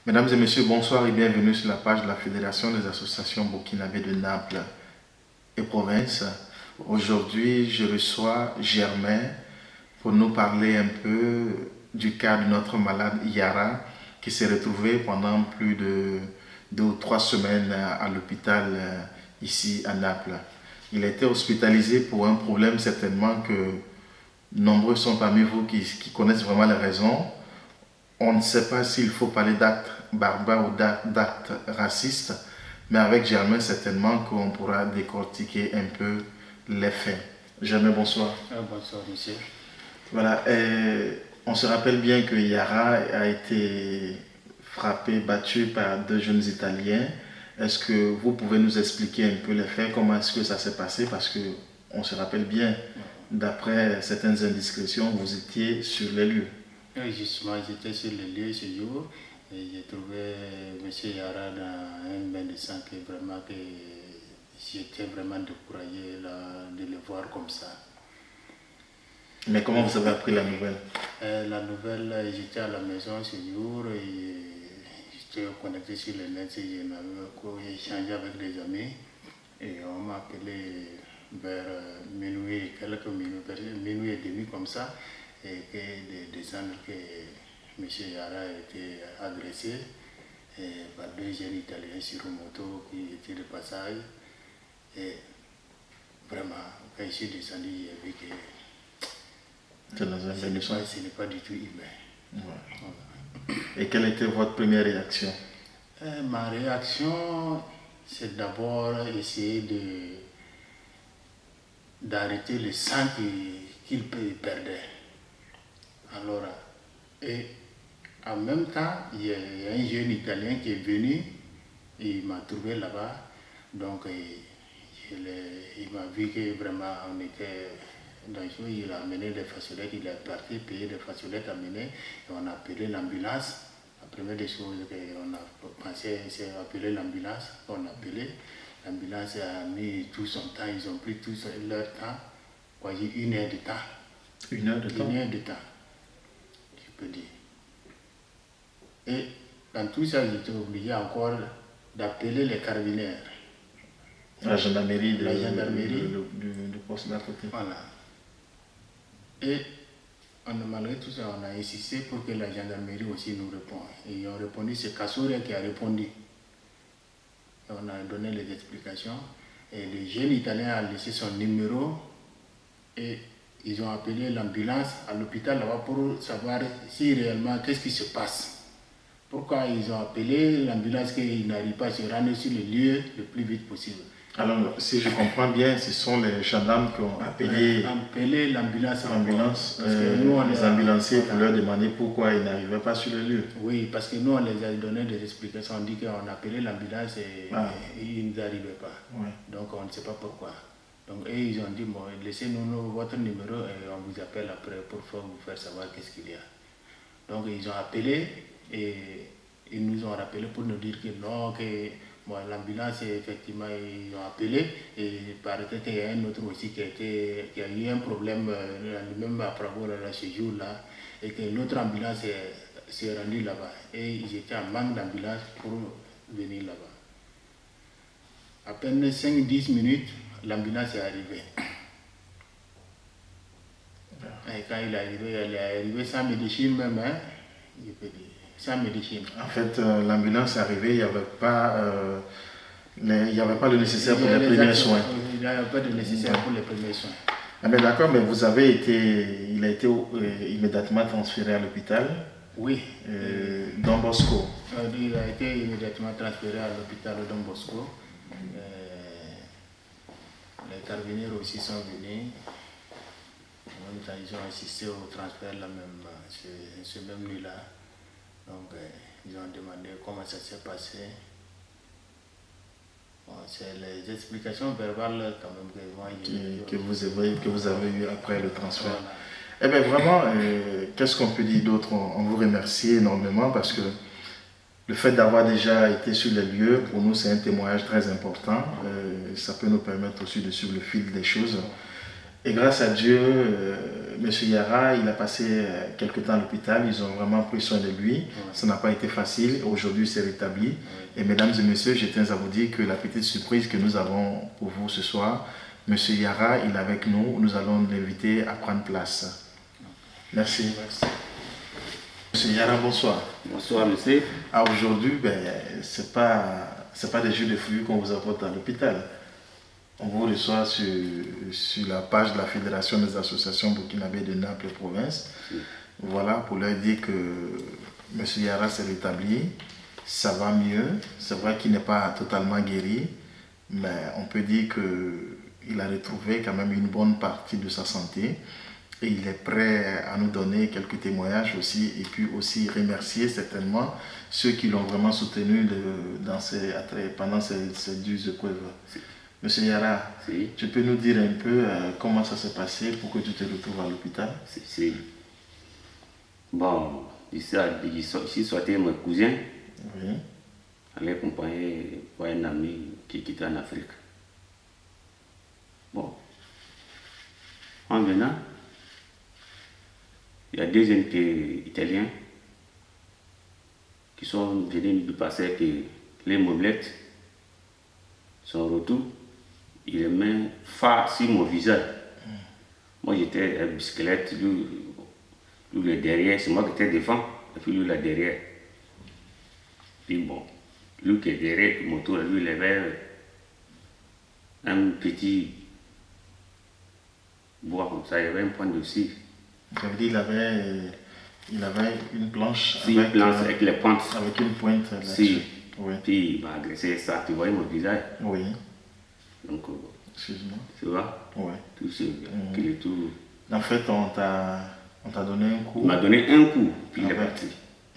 Mesdames et messieurs, bonsoir et bienvenue sur la page de la Fédération des associations burkinabé de Naples et province. Aujourd'hui, je reçois Germain pour nous parler un peu du cas de notre malade Yara qui s'est retrouvé pendant plus de 2 ou 3 semaines à l'hôpital ici à Naples. Il a été hospitalisé pour un problème certainement que nombreux sont parmi vous qui connaissent vraiment les raisons. On ne sait pas s'il faut parler d'actes barbares ou d'actes racistes, mais avec Germain, certainement qu'on pourra décortiquer un peu les faits. Germain, bonsoir. Bonsoir, monsieur. Voilà, on se rappelle bien que Yara a été frappé, battu par 2 jeunes Italiens. Est-ce que vous pouvez nous expliquer un peu les faits, comment est-ce que ça s'est passé? Parce qu'on se rappelle bien, d'après certaines indiscrétions, vous étiez sur les lieux. Oui, justement, j'étais sur le lieu ce jour et j'ai trouvé M. Yara dans un bain de sang que j'étais vraiment découragé de le voir comme ça. Mais comment vous avez appris la nouvelle? La nouvelle, j'étais à la maison ce jour et j'étais connecté sur le net et j'ai échangé avec des amis et on m'a appelé vers minuit, quelques minutes, minuit et demi comme ça. Et de descendre que M. Yara a été agressé par 2 jeunes Italiens sur une moto qui était de passage. Et vraiment, quand je suis descendu, j'ai vu que ce n'est pas du tout humain. Ouais. Voilà. Et quelle était votre première réaction? Ma réaction, c'est d'abord essayer d'arrêter le sang qu'il perdait. Alors, et en même temps, il y a un jeune Italien qui est venu, et il m'a trouvé là-bas, donc il m'a vu que vraiment on était dans le jour, il a amené des façonnettes, il est parti payer des façonnettes amenées, et on a appelé l'ambulance. La première des choses qu'on a pensé, c'est appeler l'ambulance, on a appelé. L'ambulance a mis tout son temps, ils ont pris tout leur temps, quasi 1 heure de temps. 1 heure de temps? 1 heure de temps. Dire. Et dans tout ça, j'étais obligé encore d'appeler les carabiniers. La gendarmerie du poste d'à côté. Voilà. Et malgré tout ça, on a insisté pour que la gendarmerie aussi nous réponde. Et ils ont répondu, c'est Kassoure qui a répondu. Et on a donné les explications. Et le jeune Italien a laissé son numéro et ils ont appelé l'ambulance à l'hôpital là-bas pour savoir si réellement qu'est-ce qui se passe. Pourquoi ils ont appelé l'ambulance qu'ils n'arrivent pas à se rendre sur le lieu le plus vite possible. Alors, si je comprends bien, ce sont les gendarmes qui ont appelé l'ambulance. Les ambulanciers pour leur demander pourquoi ils n'arrivaient pas sur le lieu. Oui, parce que nous, on les a donné des explications. On dit qu'on a appelé l'ambulance et ils n'arrivaient pas. Ouais. Donc, on ne sait pas pourquoi. Donc, ils ont dit, bon, laissez-nous votre numéro et on vous appelle après pour vous faire savoir qu'est-ce qu'il y a. Donc, ils ont appelé et ils nous ont rappelé pour nous dire que non, que bon, l'ambulance, effectivement, ils ont appelé et paraît qu'il y a un autre aussi qui a eu un problème, même à Pravo, ce jour-là, et que l'autre ambulance s'est rendue là-bas. Et ils étaient en manque d'ambulance pour venir là-bas. À peine 5-10 minutes, l'ambulance est arrivée. Et quand elle est arrivée sans médecine même, hein, je peux dire, sans médecine. En fait, l'ambulance est arrivée, il n'y avait pas le nécessaire pour les premiers soins. Il n'y avait pas de nécessaire pour les premiers soins. Ah mais d'accord, mais il a été immédiatement transféré à l'hôpital. Oui. Don Bosco. Il a été immédiatement transféré à l'hôpital Don Bosco. Les carabiniers aussi sont venus. En même temps, ils ont assisté au transfert ce même nuit-là. Donc, ils ont demandé comment ça s'est passé. Bon, c'est les explications verbales quand même que vous avez eues après le transfert. Voilà. Eh bien vraiment, qu'est-ce qu'on peut dire d'autre? On vous remercie énormément parce que le fait d'avoir déjà été sur les lieux, pour nous, c'est un témoignage très important. Ça peut nous permettre aussi de suivre le fil des choses. Et grâce à Dieu, M. Yara, il a passé quelques temps à l'hôpital. Ils ont vraiment pris soin de lui. Ouais. Ça n'a pas été facile. Aujourd'hui, il s'est rétabli. Ouais. Et mesdames et messieurs, je tiens à vous dire que la petite surprise que nous avons pour vous ce soir, M. Yara, il est avec nous. Nous allons l'inviter à prendre place. Merci. Merci. M. Yara, bonsoir. Bonsoir, monsieur. Aujourd'hui, c'est pas des jus de fruits qu'on vous apporte à l'hôpital. On vous reçoit sur la page de la Fédération des associations burkinabées de Naples et province. Oui. Voilà, pour leur dire que M. Yara s'est rétabli, ça va mieux. C'est vrai qu'il n'est pas totalement guéri, mais on peut dire qu'il a retrouvé quand même une bonne partie de sa santé. Et il est prêt à nous donner quelques témoignages aussi, et puis aussi remercier certainement ceux qui l'ont vraiment soutenu pendant ces dures épreuves. Monsieur Yara, si. Tu peux nous dire un peu comment ça s'est passé pour que tu te retrouves à l'hôpital? Si. Bon, ici sortait mon cousin. Oui. Il allait accompagner pour un ami qui quittait en Afrique. Bon. En venant, il y a deux Italiens qui sont venus nous passer que les mobilettes, son retour, il met phare sur mon visage. Moi j'étais à la bicyclette, lui est derrière, c'est moi qui étais devant, et puis lui là derrière. Puis bon, lui qui est derrière, mon tour, lui il avait un petit bois comme ça, il y avait un point de cire. Ça veut dire il avait une planche, avec les pointes. Avec une pointe là-dessus. Oui. Puis il m'a agressé ça, tu vois mon visage. Oui. Donc, excuse-moi. Tu vois? Oui. Tout ce qu'il est tout. En fait, on t'a donné un coup. Il m'a donné un coup, puis il est parti.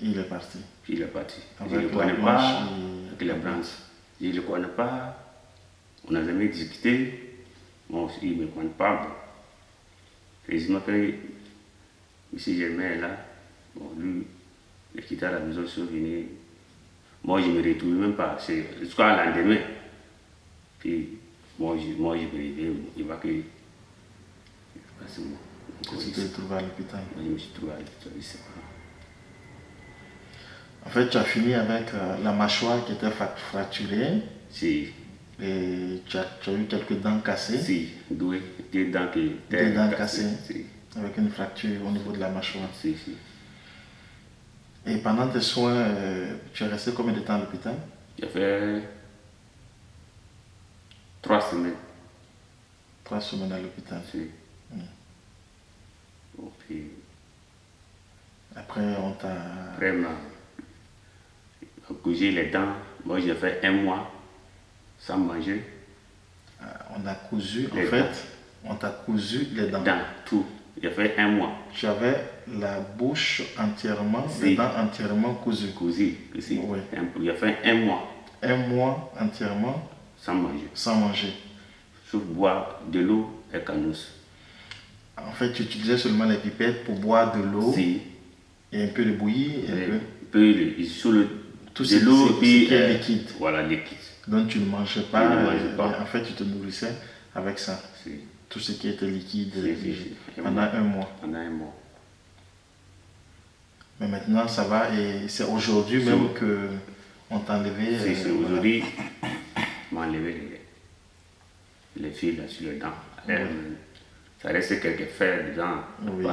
Il est parti. Puis il est parti. Avec je ne le connais pas. Avec la branche. Je ne le connais pas. On n'a jamais discuté. Moi aussi, il ne me connaît pas. Bon. Et je m'appelle M. Germain est là. Bon, lui, il a quitté la maison, je suis venu. Moi, je ne me retrouve même pas. C'est jusqu'à le lendemain. Puis, moi, je me réveille. Il va que. Tu t'es trouvé à l'hôpital? Je me suis trouvé à l'hôpital. En fait, tu as fini avec la mâchoire qui était fracturée. Si. Et tu as eu quelques dents cassées. Si, des dents cassées. Si. Avec une fracture au niveau de la mâchoire. Si. Et pendant tes soins, tu es resté combien de temps à l'hôpital? J'ai fait 3 semaines. 3 semaines à l'hôpital. Si. Puis, après, on t'a... Après, on m'a cousé les dents. Moi, j'ai fait 1 mois sans manger. On a cousu, en fait, on t'a cousu les dents. Tout. J'ai fait 1 mois. Tu avais la bouche entièrement, les dents entièrement cousues. Oui. J'ai fait 1 mois. 1 mois entièrement sans manger. Sans manger. Sauf boire de l'eau et canousse. En fait, tu utilisais seulement les pipettes pour boire de l'eau et un peu de bouillie. Tout de l'eau qui est liquide. Voilà, liquide. Donc tu ne mangeais pas. En fait, tu te nourrissais avec ça. Tout ce qui était liquide pendant 1 mois. Pendant 1 mois. Mais maintenant, ça va et c'est aujourd'hui même qu'on t'a enlevé. C'est aujourd'hui qu'on m'a enlevé les fils là, sur les dents. Ça reste quelques fers dedans. Oui.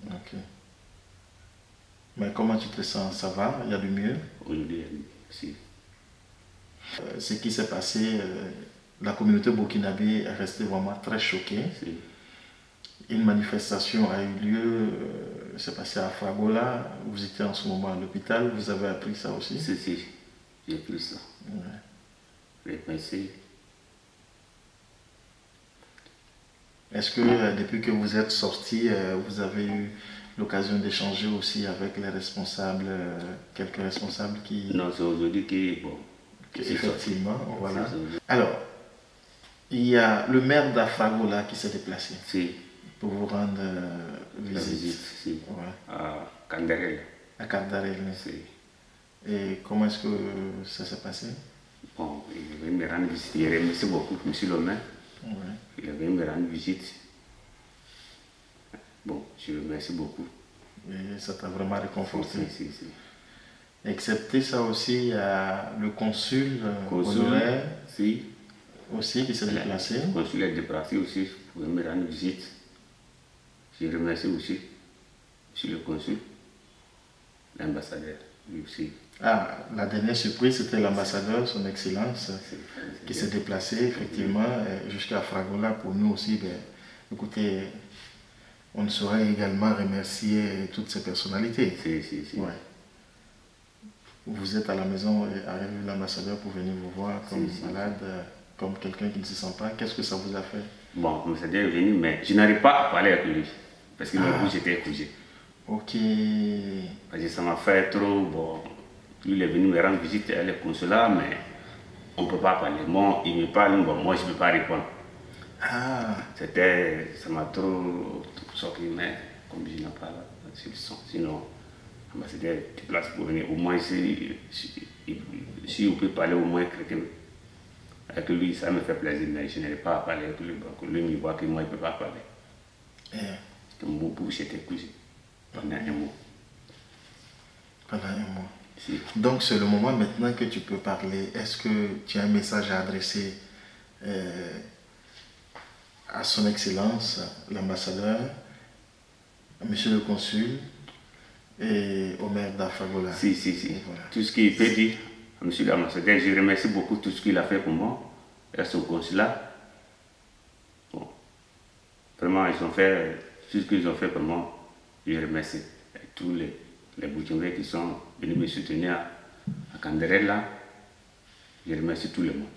Ok. Mais comment tu te sens? Ça va? Il y a du mieux? Aujourd'hui, si. Ce qui s'est passé, la communauté burkinabé est restée vraiment très choquée. Si. Une manifestation a eu lieu, c'est passé à Fragola. Vous étiez en ce moment à l'hôpital, vous avez appris ça aussi? Si, j'ai appris ça. J'ai pensé. Est-ce que depuis que vous êtes sorti, vous avez eu l'occasion d'échanger aussi avec les responsables, quelques responsables qui... Non, c'est aujourd'hui effectivement, voilà. Alors, il y a le maire d'Afragola qui s'est déplacé pour vous rendre visite. À Kandarel. À Kandarel. Et comment est-ce que ça s'est passé? Bon, il est venu me rendre visite. Il remercie beaucoup M. le maire. Il est venu me rendre visite. Bon, je remercie beaucoup. Et ça t'a vraiment réconforté. Si. Excepté ça aussi, il y a le consul honoraire aussi qui s'est déplacé. Le consul est déplacé aussi pour me rendre visite. Je remercie aussi le consul, l'ambassadeur, lui aussi. Ah, la dernière surprise, c'était l'ambassadeur, son excellence, qui s'est déplacé effectivement jusqu'à Fragola pour nous aussi. Ben, écoutez, on ne saurait également remercier toutes ces personnalités. Si. Ouais. Vous êtes à la maison et arrive l'ambassadeur pour venir vous voir comme malade, comme quelqu'un qui ne se sent pas. Qu'est-ce que ça vous a fait? Bon, l'ambassadeur est venu, mais je n'arrive pas à parler avec lui parce que ma bouche était cougée. Ok. Parce que ça m'a fait trop. Bon, lui, il est venu me rendre visite à le consulat, mais on ne peut pas parler. Moi, il me parle, bon, moi, je ne peux pas répondre. Ah. Ça m'a trop choqué, mais comme je n'ai pas là, sinon, l'ambassadeur est déplacé pour venir. Au moins, si on peut parler au moins quelqu'un avec lui, ça me fait plaisir, mais je n'arrive pas à parler avec lui. Donc, lui me voit que moi, il ne peut pas parler. Mon bouche était cousue pendant un mois. Pendant un mois. Si. Donc, c'est le moment maintenant que tu peux parler. Est-ce que tu as un message à adresser à son excellence, l'ambassadeur, monsieur le consul et au maire d'Afragola? Si. Voilà. Tout ce qu'il peut dire, monsieur l'ambassadeur, je remercie beaucoup tout ce qu'il a fait pour moi et son consulat. Bon. Vraiment, ils ont fait tout ce qu'ils ont fait pour moi. Je remercie. Et tous les Burkinabés qui sont venus me soutenir à Canderella, je remercie tout le monde.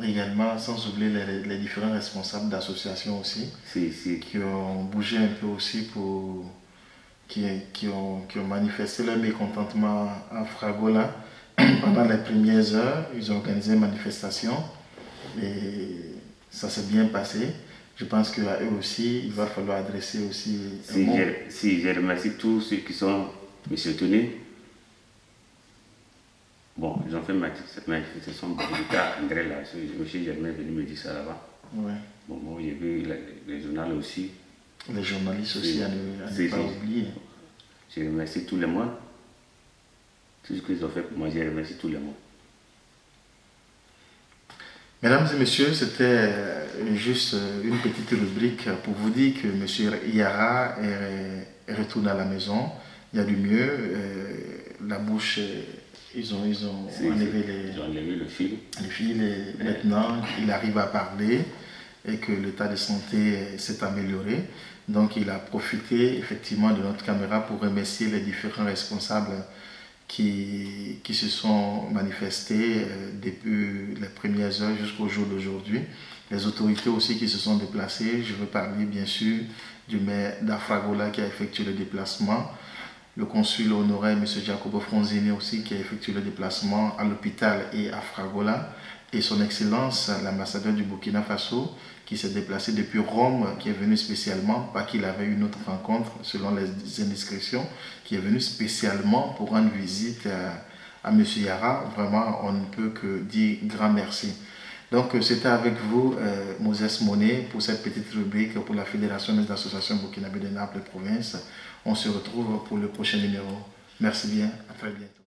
Également, sans oublier les différents responsables d'associations aussi, qui ont bougé un peu aussi pour... Qui ont manifesté leur mécontentement à Fragola. Pendant les premières heures, ils ont organisé une manifestation et ça s'est bien passé. Je pense qu'à eux aussi, il va falloir adresser aussi un mot. Je remercie tous ceux qui sont me soutenus. Bon, ils ont fait cette manifestation à André là. M. Germain est venu me dire ça là-bas. Ouais. Bon, moi j'ai vu les journaux aussi. Les journalistes aussi, à ne pas oublier. Je remercie tout le monde. Tout ce qu'ils ont fait pour moi, je remercie tout le monde. Mesdames et messieurs, c'était juste une petite rubrique pour vous dire que M. Yara est retourné à la maison. Il y a du mieux. La bouche, ils ont enlevé le fil. Le fil et maintenant, il arrive à parler et que l'état de santé s'est amélioré. Donc, il a profité effectivement de notre caméra pour remercier les différents responsables qui se sont manifestés depuis les premières heures jusqu'au jour d'aujourd'hui. Les autorités aussi qui se sont déplacées. Je veux parler bien sûr du maire d'Afragola qui a effectué le déplacement. Le consul honoraire, M. Jacobo Fronzini aussi, qui a effectué le déplacement à l'hôpital et à Fragola. Et son Excellence, l'ambassadeur du Burkina Faso, qui s'est déplacé depuis Rome, qui est venu spécialement, pas qu'il avait une autre rencontre selon les indiscrétions, qui est venu spécialement pour rendre visite à M. Yara. Vraiment, on ne peut que dire grand merci. Donc, c'était avec vous, Moses Monet, pour cette petite rubrique pour la Fédération des associations burkinabées de Naples et province. On se retrouve pour le prochain numéro. Merci bien, à très bientôt.